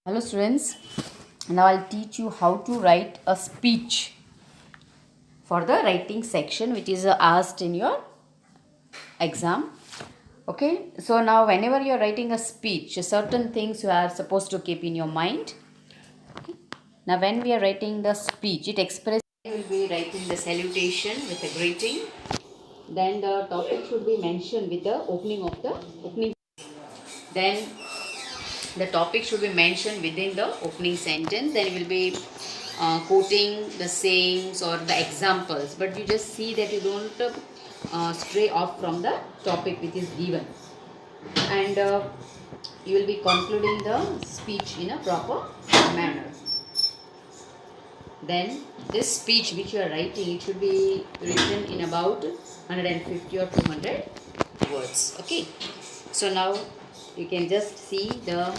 Hello students, now I'll teach you how to write a speech for the writing section which is asked in your exam. Okay, so now whenever you're writing a speech, certain things you are supposed to keep in your mind. Okay. Now when we are writing the speech, it expresses, we will be writing the salutation with a greeting. Then the topic should be mentioned with the opening of the opening. Then the topic should be mentioned within the opening sentence. Then you will be quoting the sayings or the examples, but you just see that you don't stray off from the topic which is given, and you will be concluding the speech in a proper manner. Then this speech which you are writing, it should be written in about 150 or 200 words. Okay, so now you can just see the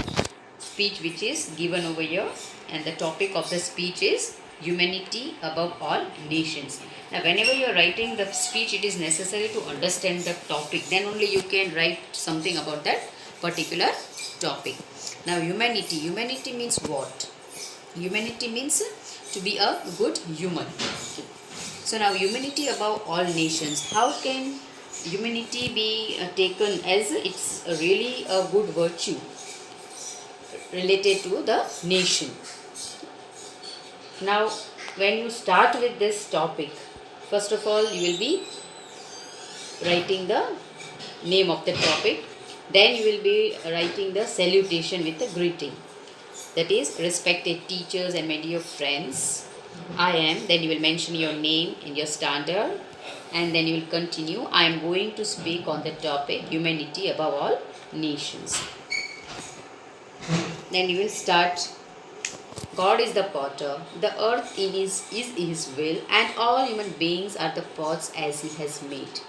speech which is given over here, and the topic of the speech is humanity above all nations. Now whenever you are writing the speech, it is necessary to understand the topic, then only you can write something about that particular topic. Now humanity means what? Humanity means to be a good human. So now humanity above all nations. How can humanity be taken as it's really a good virtue related to the nation? Now when you start with this topic, first of all you will be writing the name of the topic. Then you will be writing the salutation with a greeting. That is, respected teachers and my dear friends, I am. Then you will mention your name and your standard, and then you will continue. I am going to speak on the topic humanity above all nations. Then you will start. God is the potter, the earth is his will, and all human beings are the pots as he has made.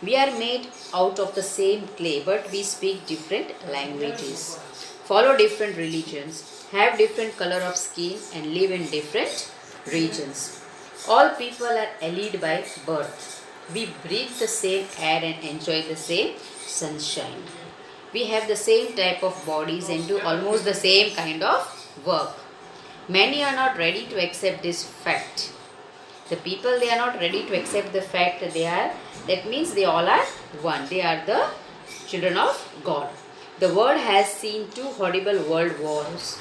We are made out of the same clay, but we speak different languages, follow different religions, have different color of skin, and live in different regions. All people are allied by birth. We breathe the same air and enjoy the same sunshine. We have the same type of bodies and do almost the same kind of work. Many are not ready to accept this fact. The people, they are not ready to accept the fact that that means they all are one. They are the children of God. The world has seen two horrible world wars.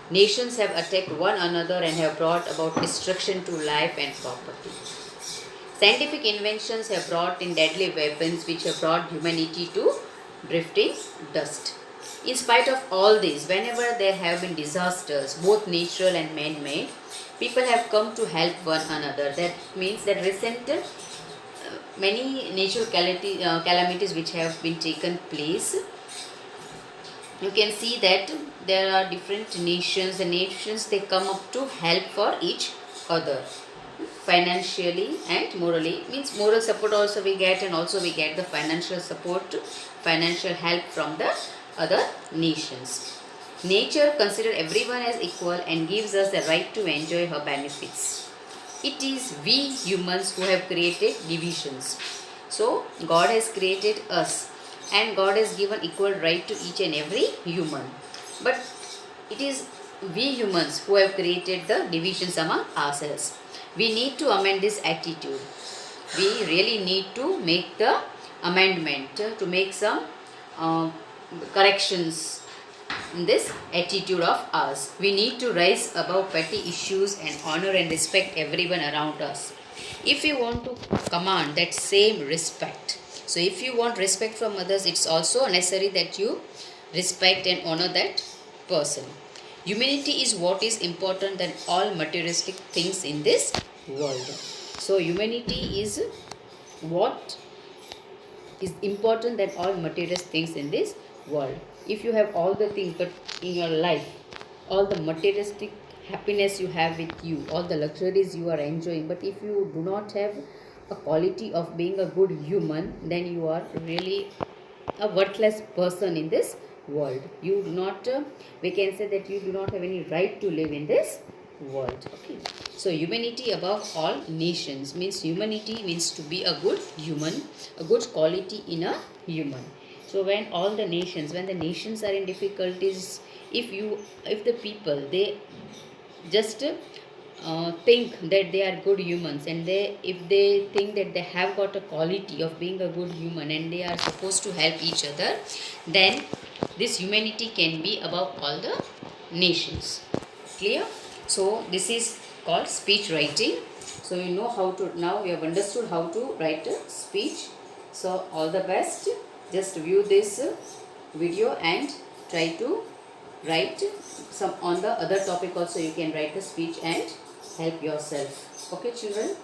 Nations have attacked one another and have brought about destruction to life and property. Scientific inventions have brought in deadly weapons which have brought humanity to drifting dust. In spite of all this, whenever there have been disasters, both natural and man-made, people have come to help one another. That means that recent many natural calamities which have been taken place, you can see that there are different nations. The nations, they come up to help for each other, financially and morally. Means moral support also we get, and also we get the financial support, financial help from the other nations. Nature considers everyone as equal and gives us the right to enjoy her benefits. It is we humans who have created divisions. So God has created us, and God has given equal right to each and every human. But it is we humans who have created the divisions among ourselves. We need to amend this attitude. We really need to make the amendment, to make some corrections in this attitude of ours. We need to rise above petty issues and honor and respect everyone around us. If you want to command that same respect, so if you want respect from others, it's also necessary that you respect and honor that person. Humanity is what is important than all materialistic things in this world. So humanity is what is important than all materialistic things in this world. If you have all the things, but in your life, all the materialistic happiness you have with you, all the luxuries you are enjoying, but if you do not have a quality of being a good human, then you are really a worthless person in this world. You do not, we can say that you do not have any right to live in this world. Okay. So humanity above all nations means humanity means to be a good human, a good quality in a human. So when the nations are in difficulties, if the people they just think that they are good humans, and they if they think that they have got a quality of being a good human and they are supposed to help each other, then this humanity can be above all the nations. Clear? So this is called speech writing. So you know how to, now you have understood how to write a speech. So all the best. Just view this video and try to write some on the other topic also. You can write a speech and help yourself. Okay children.